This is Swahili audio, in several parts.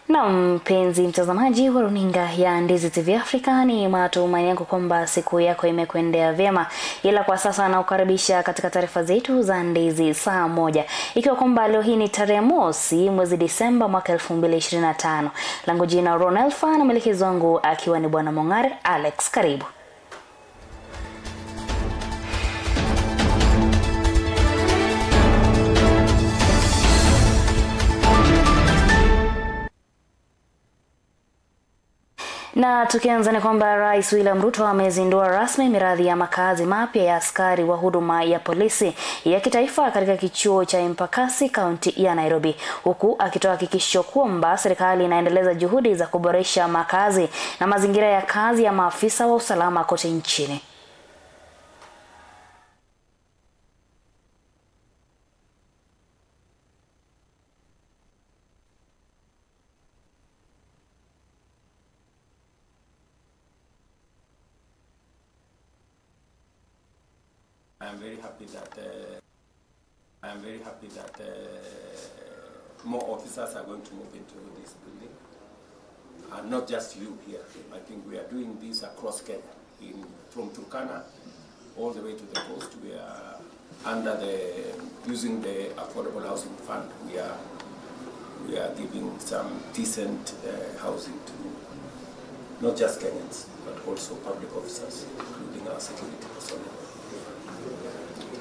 Na mpenzi mtazamaji wa runinga ya Ndizi TV Afrika, ni matumaini yangu kwamba siku yako imekwendea vyema. Ila kwa sasa naukaribisha katika taarifa zetu za Ndizi saa moja. Ikiwa kwamba leo hii ni tarehe mosi mwezi Disemba mwaka 2025. Langu jina Ronelfa na mwelekezi wangu akiwa ni Bwana Mongare Alex. Karibu. Na tukianza ni kwamba Rais William Ruto amezindua rasmi miradi ya makazi mapya ya askari wa huduma ya polisi ya kitaifa katika kichuo cha Embakasi, kaunti ya Nairobi, huku akitoa hakikisho kwamba serikali inaendeleza juhudi za kuboresha makazi na mazingira ya kazi ya maafisa wa usalama kote nchini. I'm very happy that more officers are going to move into this building, and not just you here. I think we are doing this across Kenya, from Turkana all the way to the coast. We are using the Affordable Housing Fund. We are giving some decent housing to not just Kenyans, but also public officers, including our security personnel.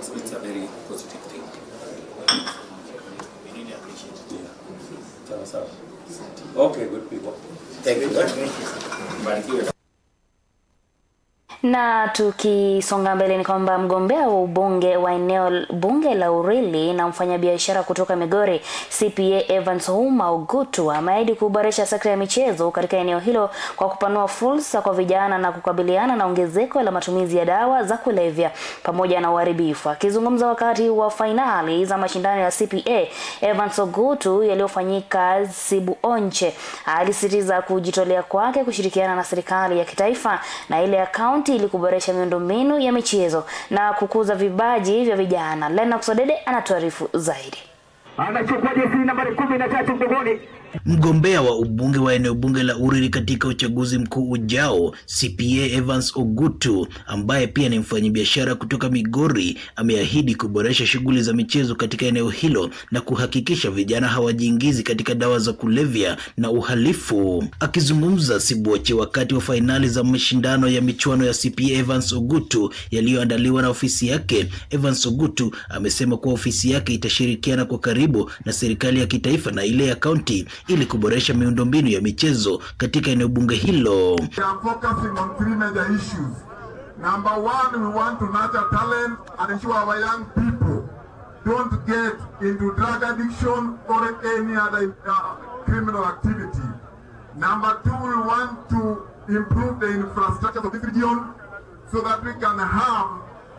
It's a very positive thing. We really appreciate it. Yeah. Okay, good people. Thank you. Thank you. Na tukisonga mbele ni kwamba mgombea wa ubunge wa eneo bunge la Urili na mfanyabiashara kutoka Migori CPA Evans Ogutu ameahidi kuboresha sekta ya michezo katika eneo hilo kwa kupanua fursa kwa vijana na kukabiliana na ongezeko la matumizi ya dawa za kulevya pamoja na uharibifu. Akizungumza wakati wa fainali za mashindano ya CPA, Evans Ogutu yaliyofanyika Sibuonche alisisitiza kujitolea kwake kushirikiana na serikali ya kitaifa na ile ya kaunti ili kuboresha miundombinu ya michezo na kukuza vipaji vya vijana. Lennox Odede anatuarifu zaidi. Anachukua jezi nambari 13 mgongoni. Mgombea wa ubunge wa eneo bunge la Uriri katika uchaguzi mkuu ujao, CPA Evans Ogutu, ambaye pia ni mfanyabiashara kutoka Migori, ameahidi kuboresha shughuli za michezo katika eneo hilo na kuhakikisha vijana hawajiingizi katika dawa za kulevya na uhalifu. Akizungumza Sibuoche wakati wa fainali za mashindano ya michuano ya CPA Evans Ogutu yaliyoandaliwa na ofisi yake, Evans Ogutu amesema kuwa ofisi yake itashirikiana kwa karibu na serikali ya kitaifa na ile ya kaunti ili kuboresha miundombinu ya michezo katika eneo bunge hilo. We are focusing on 3 major issues. Number 1, we want to nurture talent and ensure our young people don't get into drug addiction or any other criminal activity. Number 2, we want to improve the infrastructure of this region so that we can have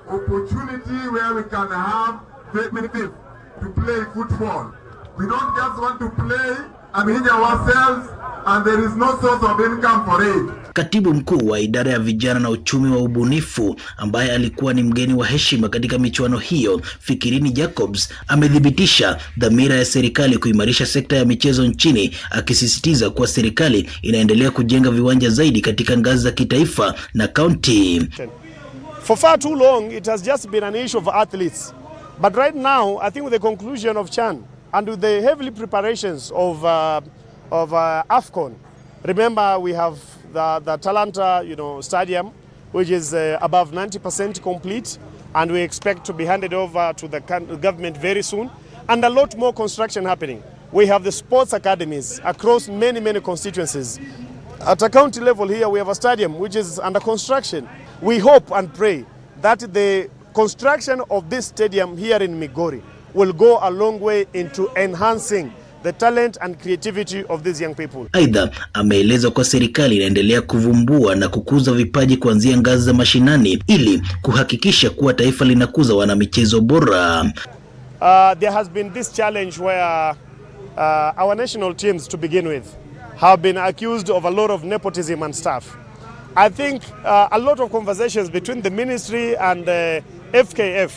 opportunity where we can have very many people to play football. We don't just want to play and injure ourselves and there is no source of income for it. Katibu mkuu wa idara ya vijana na uchumi wa ubunifu, ambaye alikuwa ni mgeni wa heshima katika michuano hiyo, Fikirini Jacobs, amedhibitisha dhamira ya serikali kuimarisha sekta ya michezo nchini, akisisitiza kuwa serikali inaendelea kujenga viwanja zaidi katika ngazi za kitaifa na kaunti. For far too long it has just been an issue of athletes. But right now, I think with the conclusion of CHAN and with the heavy preparations of AFCON, remember we have the Talanta, stadium, which is above 90% complete, and we expect to be handed over to the government very soon, and a lot more construction happening. We have the sports academies across many constituencies. At a county level here, we have a stadium which is under construction. We hope and pray that the construction of this stadium here in Migori will go a long way into enhancing the talent and creativity of these young people. Aidha, ameeleza kwa serikali inaendelea kuvumbua na kukuza vipaji kuanzia ngazi za mashinani ili kuhakikisha kuwa taifa linakuza wanamichezo bora. There has been this challenge where our national teams, to begin with, have been accused of a lot of nepotism and stuff. I think a lot of conversations between the ministry and FKF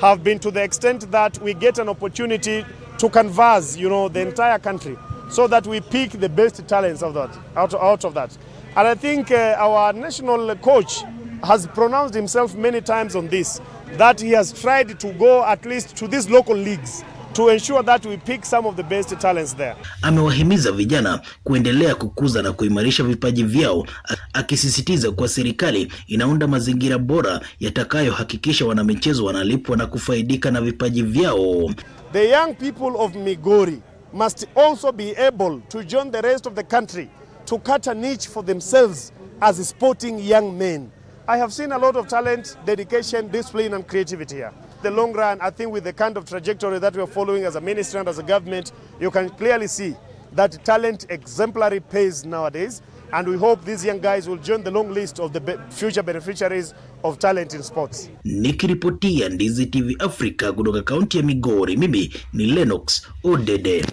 have been to the extent that we get an opportunity to canvass, the entire country so that we pick the best talents of that, out of that. And I think our national coach has pronounced himself many times on this, that he has tried to go at least to these local leagues to ensure that we pick some of the best talents there. Amewahimiza vijana kuendelea kukuza na kuimarisha vipaji vyao, akisisitiza kwa serikali inaunda mazingira bora yatakayohakikisha wanamichezo wanalipwa na kufaidika na vipaji vyao. The young people of Migori must also be able to join the rest of the country to cut a niche for themselves as sporting young men. I have seen a lot of talent, dedication, discipline and creativity here. The long run, I think with the kind of trajectory that we are following as a ministry and as a government, you can clearly see that talent exemplary pays nowadays, and we hope these young guys will join the long list of the future beneficiaries of talent in sports. Nikiripotia Ndizi TV Africa kutoka kaunti ya Migori, mimi ni Lennox Odede.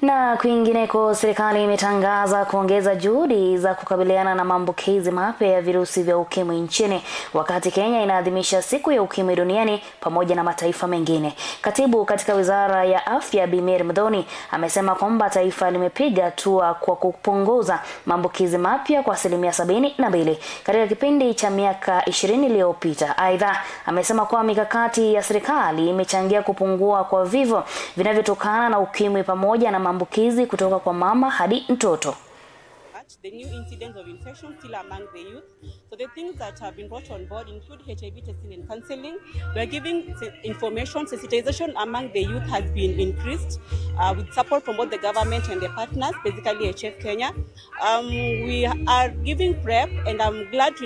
Na kwingineko, serikali imetangaza kuongeza juhudi za kukabiliana na maambukizi mapya ya virusi vya ukimwi nchini, wakati Kenya inaadhimisha siku ya ukimwi duniani pamoja na mataifa mengine. Katibu katika Wizara ya Afya Bi Mary Muthoni amesema kwamba taifa limepiga hatua kwa kupunguza maambukizi mapya kwa 72% katika kipindi cha miaka 20 iliyopita. Aidha, amesema kwa mikakati ya serikali imechangia kupungua kwa vifo vinavyotokana na ukimwi pamoja na maambukizi kutoka kwa mama hadi mtoto. The new incidence of infection still among the youth. So the things that have been brought on board include HIV testing and counseling. We are giving information, sensitization among the youth has been increased with support from both the government and the partners, basically HF Kenya. We are giving PrEP, and I'm glad to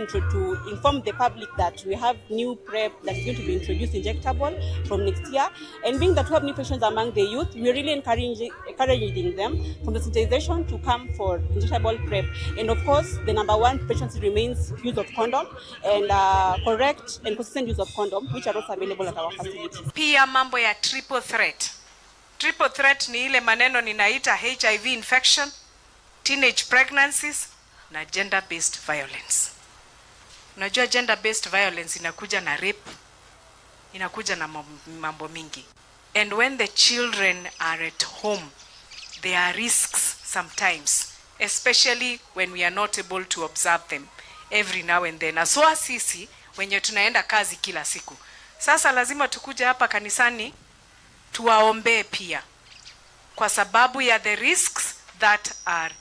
inform the public that we have new PrEP that is going to be introduced injectable from next year. And being that we have new patients among the youth, we're really encouraging them from the sensitization to come for injectable PrEP. And of course, the number one prevention remains use of condom and correct and consistent use of condom, which are also available at our facilities. Pia mambo ya triple threat. Triple threat ni ile maneno ninaita HIV infection, teenage pregnancies na gender-based violence. Unajua gender-based violence inakuja na rape, inakuja na mambo mingi. And when the children are at home, there are risks sometimes, especially when we are not able to observe them every now and then. Aswa sisi wenye tunaenda kazi kila siku. Sasa lazima tukuje hapa kanisani tuwaombe pia, kwa sababu ya the risks that are.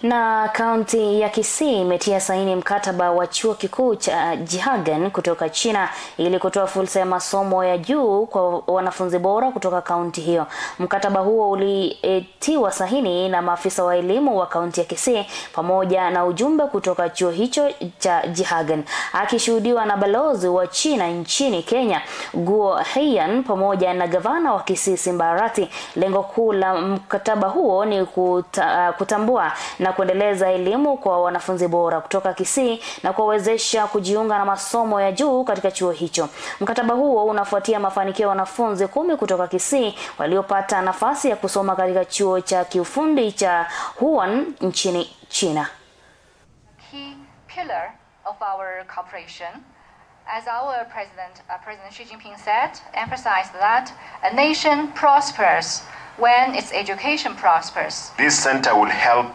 Na kaunti ya Kisii imetia saini mkataba wa chuo kikuu cha Jihagan kutoka China ili kutoa fursa ya masomo ya juu kwa wanafunzi bora kutoka kaunti hiyo. Mkataba huo ulitiwa saini na maafisa wa elimu wa kaunti ya Kisii pamoja na ujumbe kutoka chuo hicho cha Jihagan, akishuhudiwa na balozi wa China nchini Kenya Guo Heian pamoja na gavana wa Kisii Simba Arati. Lengo kuu la mkataba huo ni kutambua na kuendeleza elimu kwa wanafunzi bora kutoka Kisii na kuwawezesha kujiunga na masomo ya juu katika chuo hicho. Mkataba huo unafuatia mafanikio ya wanafunzi 10 kutoka Kisii waliopata nafasi ya kusoma katika chuo cha kiufundi cha Huan nchini China. Key pillar of our cooperation, as our President Xi Jinping said, emphasized that a nation prospers when its education prospers. This center will help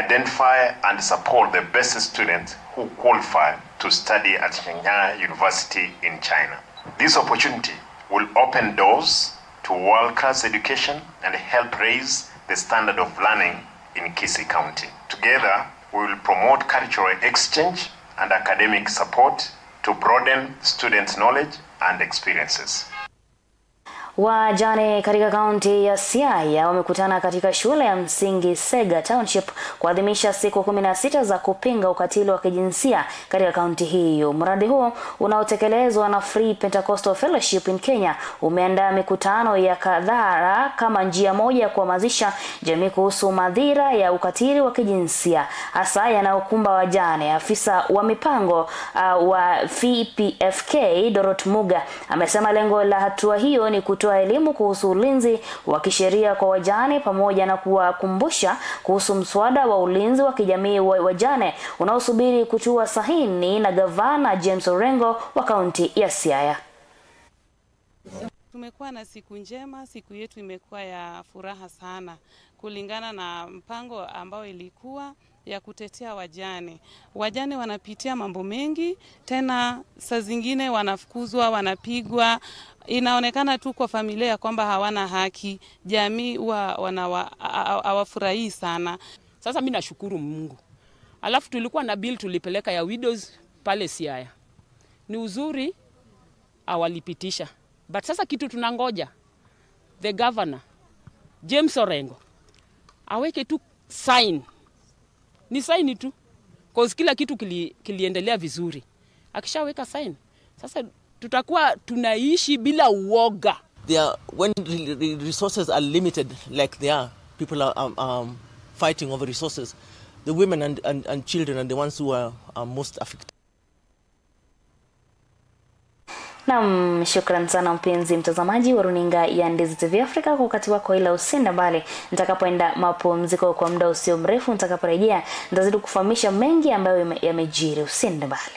identify and support the best students who qualify to study at Shenyang University in China. This opportunity will open doors to world-class education and help raise the standard of learning in Kisii County. Together, we will promote cultural exchange and academic support to broaden students' knowledge and experiences. Wajane katika kaunti ya Siaya wamekutana katika shule ya msingi Sega Township kuadhimisha siku 16 za kupinga ukatili wa kijinsia katika kaunti hiyo. Mradi huo unaotekelezwa na Free Pentecostal Fellowship in Kenya umeandaa mikutano ya kadhaa kama njia moja ya kuhamasisha jamii kuhusu madhira ya ukatili wa kijinsia hasa yanayokumba wajane. Afisa wa mipango wa FPFK Dorothy Muga amesema lengo la hatua hiyo ni kutoa elimu kuhusu ulinzi wa kisheria kwa wajane pamoja na kuwakumbusha kuhusu mswada wa ulinzi wa kijamii wa wajane unaosubiri kutua sahihi na Gavana James Orengo wa kaunti ya Siaya. Tumekuwa na siku njema, siku yetu imekuwa ya furaha sana kulingana na mpango ambao ilikuwa ya kutetea wajane. Wajane wanapitia mambo mengi, tena saa zingine wanafukuzwa, wanapigwa. Inaonekana tu kwa familia kwamba hawana haki, jamii hawafurahii sana. Sasa mimi nashukuru Mungu. Alafu tulikuwa na bill tulipeleka ya widows pale Siaya. Ni uzuri awalipitisha. But sasa kitu tunangoja the governor James Orengo aweke tu sign. Ni sign tu. Cause kila kitu kiliendelea vizuri. Akishaweka sign, sasa tutakuwa tunaishi bila uoga. When the resources are limited like they are, people are fighting over resources. The women and children are the ones who are most affected. Naam, shukran sana mpenzi mtazamaji wa runinga ya Ndizi TV Africa kwa wakati wako, ila usinde mbali. Nitakapoenda mapumziko kwa muda usio mrefu, nitakaporejea nitazidi kufahamisha mengi ambayo yamejiri. Usinde mbali.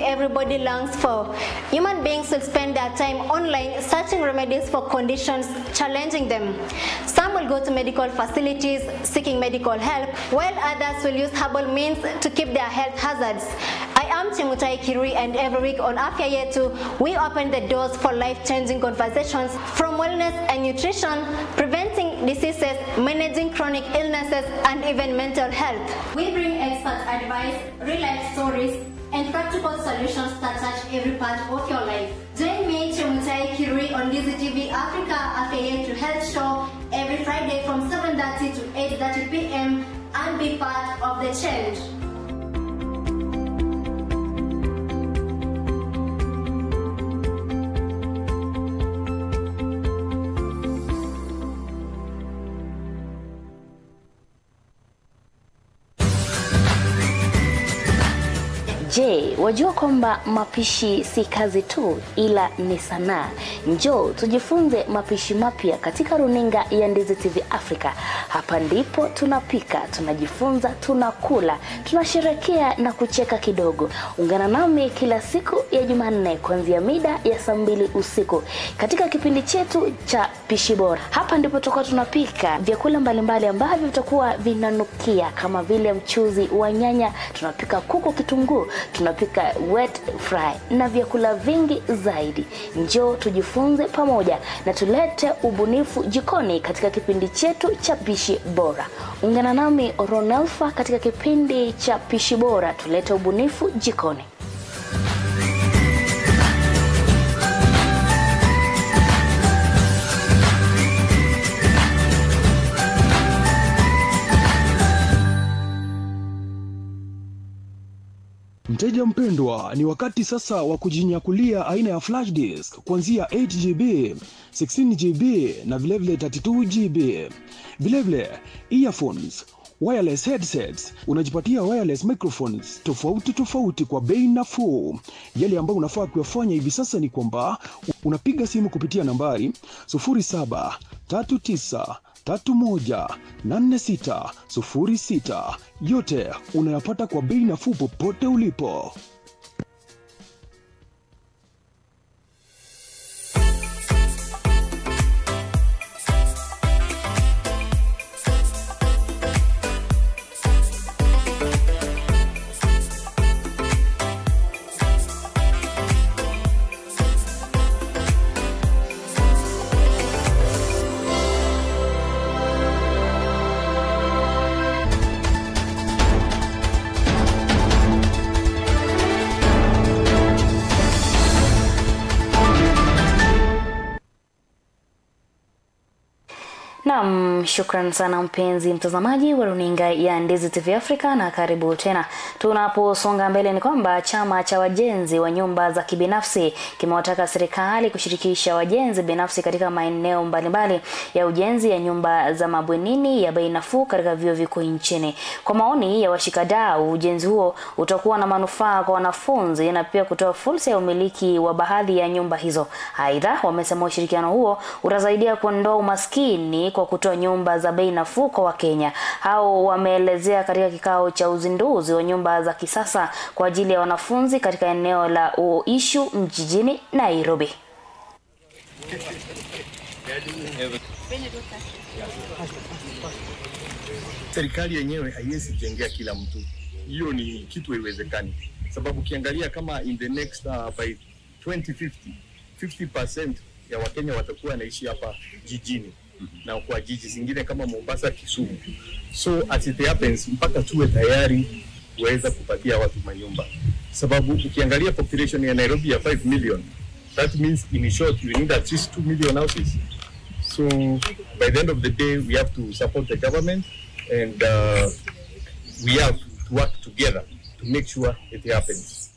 Everybody longs for. Human beings will spend their time online searching remedies for conditions challenging them. Some will go to medical facilities seeking medical help, while others will use herbal means to keep their health hazards. I am Chemutai Kirui, and every week on Afya Yetu, we open the doors for life-changing conversations from wellness and nutrition, preventing diseases, managing chronic illnesses, and even mental health. We bring expert advice, real-life stories, and practical solutions that touch every part of your life. Join me, Chemutai Kirui, on Ndizi TV Africa Afya Yetu Health Show every Friday from 7:30 to 8:30 p.m. and be part of the change. Je, wajua kwamba mapishi si kazi tu ila ni sanaa? Njoo tujifunze mapishi mapya katika runinga ya Ndizi TV Africa. Hapa ndipo tunapika, tunajifunza, tunakula, tunasherehekea na kucheka kidogo. Ungana nami kila siku ya Jumanne kuanzia mida ya saa 2 usiku katika kipindi chetu cha Pishi Bora. Hapa ndipo tutakuwa tunapika vyakula mbalimbali ambavyo vitakuwa vinanukia kama vile mchuzi wa nyanya, tunapika kuku kitunguu, tunapika wet fry na vyakula vingi zaidi. Njoo tujifunze pamoja na tulete ubunifu jikoni katika kipindi chetu cha Pishi Bora. Ungana nami Ronalfa katika kipindi cha Pishi Bora, tulete ubunifu jikoni. Mteja mpendwa, ni wakati sasa wa kujinyakulia aina ya flash disk kuanzia 8GB, 16GB na vilevile 32GB. Vilevile earphones, wireless headsets, unajipatia wireless microphones tofauti kwa bei nafuu. Yale ambayo unafaa kuyafanya hivi sasa ni kwamba unapiga simu kupitia nambari 0739318606. Yote unayapata kwa bei nafuu popote ulipo. Naam, shukran sana mpenzi mtazamaji wa runinga ya Ndizi TV Africa na karibu tena. Tunaposonga mbele ni kwamba chama cha wajenzi wa nyumba za kibinafsi kimewataka serikali kushirikisha wajenzi binafsi katika maeneo mbalimbali ya ujenzi ya nyumba za mabwenini ya bei nafuu katika vyuo vikuu nchini. Kwa maoni ya washikadau, ujenzi huo utakuwa na manufaa kwa wanafunzi na pia kutoa fursa ya umiliki wa baadhi ya nyumba hizo. Aidha, wamesema ushirikiano huo utasaidia kuondoa umaskini kwa kutoa nyumba za bei nafuu kwa Wakenya. Hao wameelezea katika kikao cha uzinduzi wa nyumba za kisasa kwa ajili ya wanafunzi katika eneo la Uishu mjini Nairobi. Serikali yenyewe haiwezi jengea kila mtu. Hiyo ni kitu haiwezekani. Sababu ukiangalia kama in the next by 2050 50% ya Wakenya watakuwa naishi hapa jijini na kwa jiji zingine kama Mombasa, Kisumu. So as it happens, mpaka tuwe tayari kuweza kupatia watu manyumba. Sababu ukiangalia population ya Nairobi ya 5 million, that means in short you need at least 2 million houses. So by the end of the day we have to support the government and we have to work together to make sure it happens.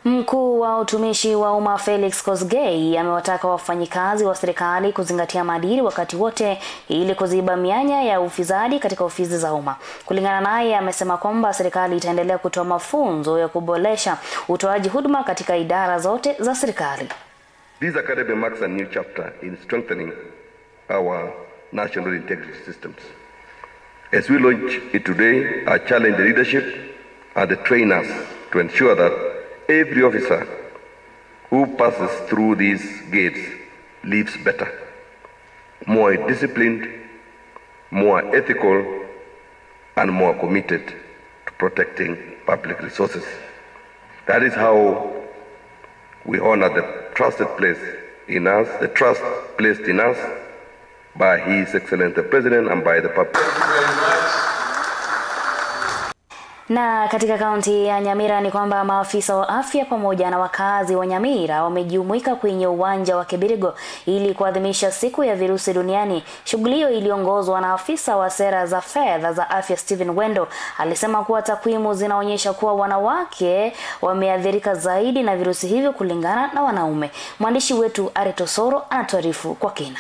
Mkuu wa utumishi wa umma Felix Kosgei amewataka wafanyikazi wa serikali kuzingatia maadili wakati wote ili kuziba mianya ya ufisadi katika ofisi za umma. Kulingana naye, amesema kwamba serikali itaendelea kutoa mafunzo ya kuboresha utoaji huduma katika idara zote za serikali. This academy marks a new chapter in strengthening our national integrity systems. As we launch it today, I challenge the leadership and the trainers to ensure that every officer who passes through these gates lives better, more disciplined, more ethical, and more committed to protecting public resources. That is how we honor the trusted place in us, the trust placed in us by His Excellency the President and by the public. Na katika kaunti ya Nyamira ni kwamba maafisa wa afya pamoja na wakazi wa Nyamira wamejumuika kwenye uwanja wa Kibirigo ili kuadhimisha siku ya virusi duniani. Shughuli hiyo iliongozwa na afisa wa sera za fedha za afya Stephen Wendo. Alisema kuwa takwimu zinaonyesha kuwa wanawake wameathirika zaidi na virusi hivyo kulingana na wanaume. Mwandishi wetu Aretosoro anatuarifu kwa kina.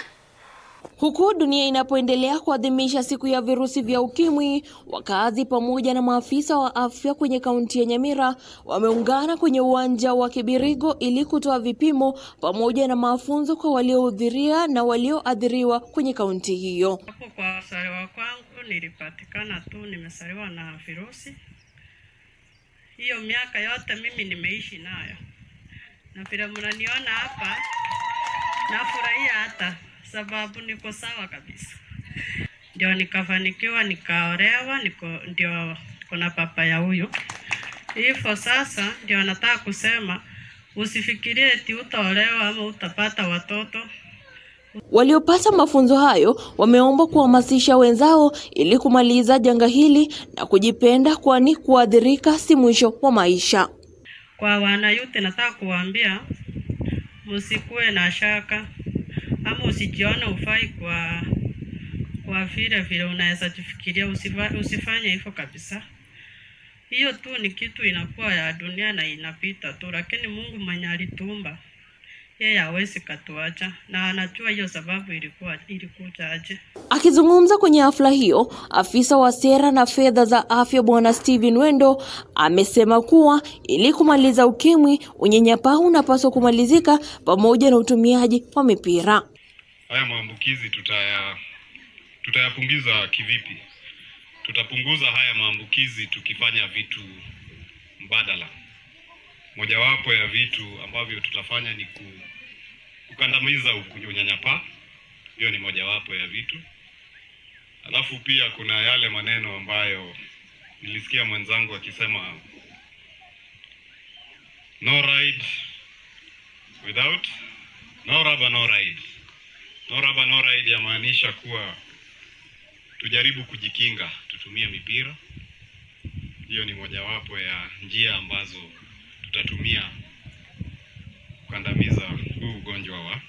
Huku dunia inapoendelea kuadhimisha siku ya virusi vya ukimwi, wakazi pamoja na maafisa wa afya kwenye kaunti ya Nyamira wameungana kwenye uwanja wa Kibirigo ili kutoa vipimo pamoja na mafunzo kwa waliohudhuria na walioathiriwa kwenye kaunti hiyo. Hapo kwa usaliwa kwangu nilipatikana tu nimesaliwa na virusi. Hiyo miaka yote mimi nimeishi nayo. Na vile mnaniona hapa nafurahia hata sababu niko sawa kabisa. Ndio nikafanikiwa nikaolewa, ndio kuna papa ya huyu. Hivyo sasa ndio nataka kusema usifikirie eti utaolewa ama utapata watoto. Waliopata mafunzo hayo wameomba kuhamasisha wenzao ili kumaliza janga hili na kujipenda, kwani kuadhirika si mwisho wa maisha. Kwa wanayute nataka kuwaambia msikuwe na shaka ama usijione ufai kwa vile unaweza jifikiria, usifanye hivyo kabisa. Hiyo tu ni kitu inakuwa ya dunia na inapita tu, lakini Mungu mwenye alituumba yeye hawezi katuacha na anajua hiyo sababu ilikuja aje. Akizungumza kwenye hafla hiyo, afisa wa sera na fedha za afya Bwana Stephen Wendo amesema kuwa ili kumaliza ukimwi, unyanyapaa unapaswa kumalizika pamoja na utumiaji wa mipira. Haya maambukizi tutayapunguza kivipi? Tutapunguza haya maambukizi tukifanya vitu mbadala. Mojawapo ya vitu ambavyo tutafanya ni kukandamiza unyanyapaa. Hiyo ni mojawapo ya vitu. Alafu pia kuna yale maneno ambayo nilisikia mwenzangu akisema no ride without no rubber no ride. No rubber no ride yamaanisha kuwa tujaribu kujikinga, tutumie mipira. Hiyo ni mojawapo ya njia ambazo tutatumia kukandamiza huu ugonjwa wa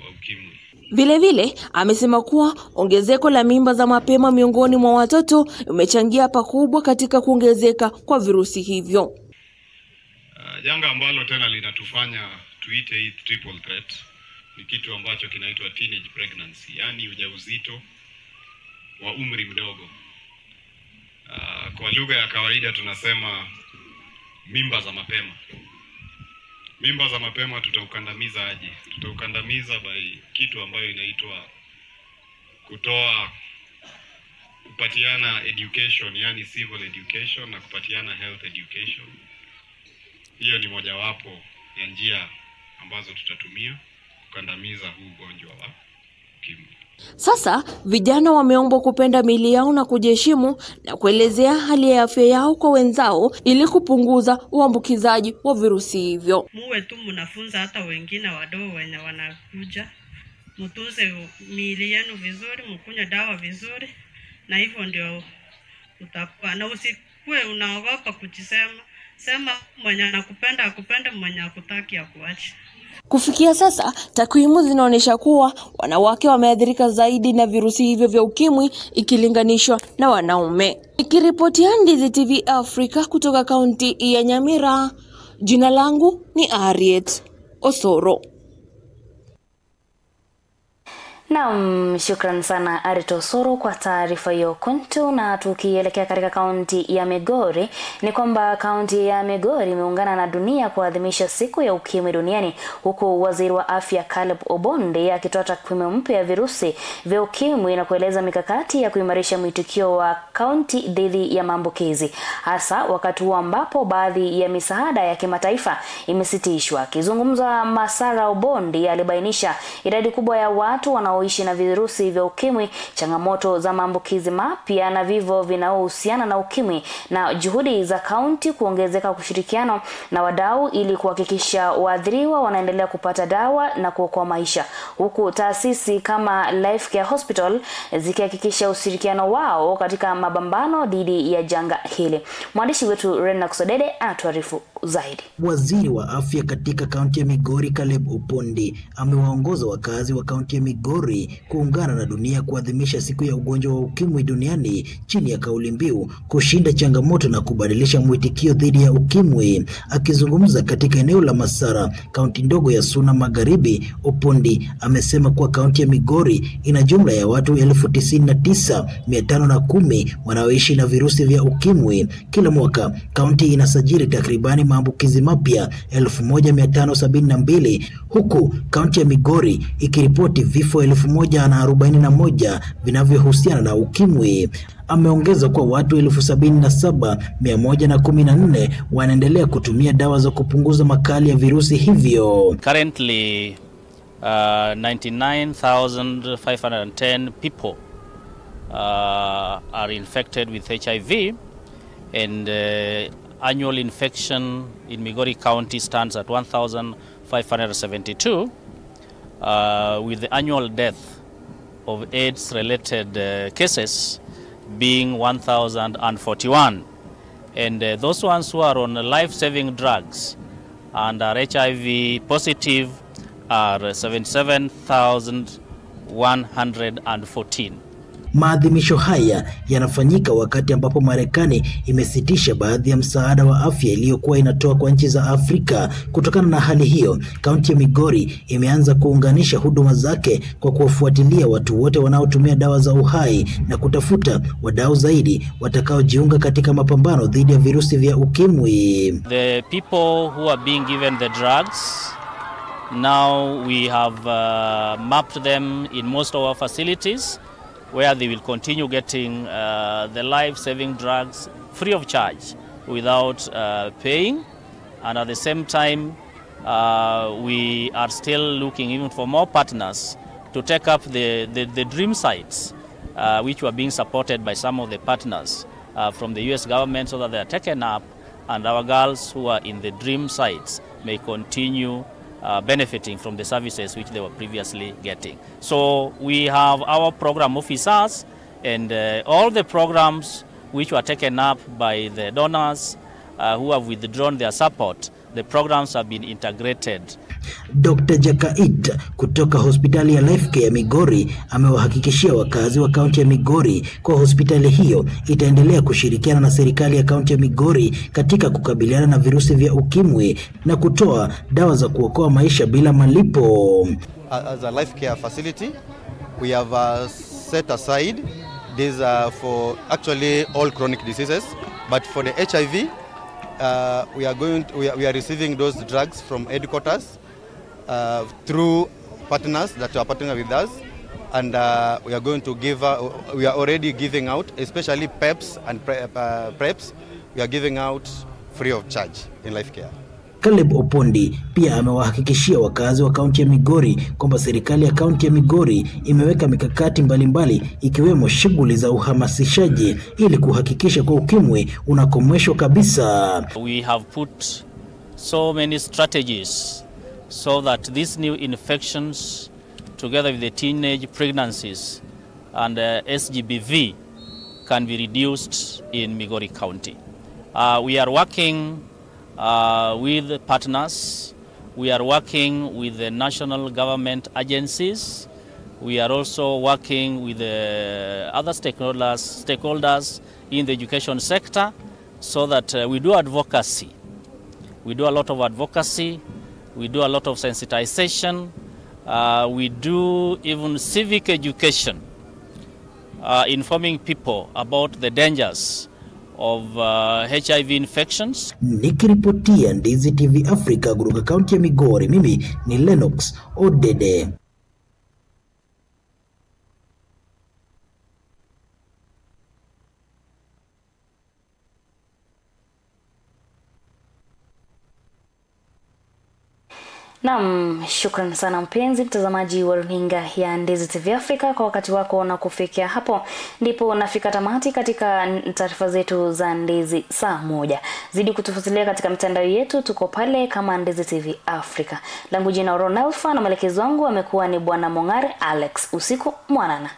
wa ukimwi. Vilevile amesema kuwa ongezeko la mimba za mapema miongoni mwa watoto umechangia pakubwa katika kuongezeka kwa virusi hivyo. Janga ambalo tena linatufanya tuite hii triple threat ni kitu ambacho kinaitwa teenage pregnancy, yani ujauzito wa umri mdogo. Kwa lugha ya kawaida tunasema mimba za mapema. Mimba za mapema tutaukandamiza aje? Tutaukandamiza by kitu ambayo inaitwa kupatiana education, yani civil education, na kupatiana health education. Hiyo ni mojawapo ya njia ambazo tutatumia kukandamiza huu ugonjwa wa ukimwi. Sasa vijana wameombwa kupenda miili yao na kujiheshimu na kuelezea hali ya afya yao kwa wenzao ili kupunguza uambukizaji wa virusi hivyo. Muwe tu mnafunza hata wengine wadogo wenye wanakuja. Mtunze miili yenu vizuri, mkunywe dawa vizuri, na hivyo ndio utakuwa. Na usikue unaogopa kujisema. Sema mwenye anakupenda akupende, mwenye hakutaki akuache. Kufikia sasa, takwimu zinaonyesha kuwa wanawake wameathirika zaidi na virusi hivyo vya ukimwi ikilinganishwa na wanaume. Nikiripotia Ndizi TV Africa kutoka kaunti ya Nyamira, jina langu ni Harriet Osoro. Naam, shukran sana Arito Soro kwa taarifa hiyo kuntu. Na tukielekea katika kaunti ya Migori, ni kwamba kaunti ya Migori imeungana na dunia kuadhimisha siku ya ukimwi duniani, huku waziri wa afya Caleb Obondi akitoa takwimu mpya ya virusi vya ukimwi na kueleza mikakati ya kuimarisha mwitikio wa kaunti dhidi ya maambukizi, hasa wakati huu ambapo baadhi ya misaada ya kimataifa imesitishwa. Akizungumza, Masara Obondi alibainisha idadi kubwa ya watu wanaoishi na virusi vya ukimwi, changamoto za maambukizi mapya na vifo vinaohusiana na ukimwi, na juhudi za kaunti kuongezeka kushirikiano na wadau ili kuhakikisha waathiriwa wanaendelea kupata dawa na kuokoa maisha, huku taasisi kama Life Care Hospital zikihakikisha ushirikiano wao katika mapambano dhidi ya janga hili. Mwandishi wetu Rena Kusodede anatuarifu zaidi. Waziri wa afya katika kaunti ya Migori Caleb Obondi amewaongoza wakazi wa kaunti ya Migori kuungana na dunia kuadhimisha siku ya ugonjwa wa ukimwi duniani chini ya kauli mbiu kushinda changamoto na kubadilisha mwitikio dhidi ya ukimwi. Akizungumza katika eneo la Masara, kaunti ndogo ya Suna Magharibi, Obondi amesema kuwa kaunti ya Migori ina jumla ya watu 99,510 wanaoishi na virusi vya ukimwi. Kila mwaka kaunti inasajili takribani maambukizi mapya 1572, huku kaunti ya Migori ikiripoti vifo 1041 vinavyohusiana na ukimwi. Ameongeza kwa watu 77,114 wanaendelea kutumia dawa za kupunguza makali ya virusi hivyo. Currently 99,510 people are infected with HIV, and annual infection in Migori County stands at 1,572, with the annual death of AIDS-related cases being 1,041. And those ones who are on life-saving drugs and are HIV positive are 77,114. Maadhimisho haya yanafanyika wakati ambapo Marekani imesitisha baadhi ya msaada wa afya iliyokuwa inatoa kwa nchi za Afrika. Kutokana na hali hiyo, kaunti ya Migori imeanza kuunganisha huduma zake kwa kuwafuatilia watu wote wanaotumia dawa za uhai na kutafuta wadau zaidi watakaojiunga katika mapambano dhidi ya virusi vya ukimwi. The people who are being given the drugs, now we have mapped them in most of our facilities, where they will continue getting the life-saving drugs free of charge without paying. And at the same time, we are still looking even for more partners to take up the dream sites, which were being supported by some of the partners from the US government, so that they are taken up and our girls who are in the dream sites may continue benefiting from the services which they were previously getting. So we have our program officers and all the programs which were taken up by the donors who have withdrawn their support, the programs have been integrated. Dr. Jakait kutoka hospitali ya Life Care Migori amewahakikishia wakazi wa kaunti ya Migori kwa hospitali hiyo itaendelea kushirikiana na serikali ya kaunti ya Migori katika kukabiliana na virusi vya ukimwi na kutoa dawa za kuokoa maisha bila malipo. As a Life Care facility, we have set aside these for actually all chronic diseases, but for the HIV, we are receiving those drugs from headquarters through partners that are partnering with us, and we are going to give. We are already giving out, especially PEPs and PrEPs. We are giving out free of charge in Life Care. Caleb Opondi pia amewahakikishia wakazi wa kaunti ya Migori kwamba serikali ya kaunti ya Migori imeweka mikakati mbalimbali ikiwemo shughuli za uhamasishaji ili kuhakikisha kwa ukimwi unakomeshwa kabisa. We have put so many strategies so that these new infections together with the teenage pregnancies and SGBV can be reduced in Migori County. We are working with partners. We are working with the national government agencies. We are also working with the other stakeholders in the education sector so that we do advocacy. We do a lot of advocacy. We do a lot of sensitization. We do even civic education, informing people about the dangers of HIV infections. Nikiripotia Ndizi TV Africa kutoka kaunti ya Migori, mimi ni Lennox Odede. Naam, shukran sana mpenzi mtazamaji wa runinga ya Ndizi TV Africa kwa wakati wako, na kufikia hapo ndipo nafika tamati katika taarifa zetu za Ndizi saa moja. Zidi kutufuatilia katika mitandao yetu, tuko pale kama Ndizi TV Africa. Langu jina Ronalfa na mwelekezi wangu amekuwa ni Bwana Mongare Alex. Usiku mwanana.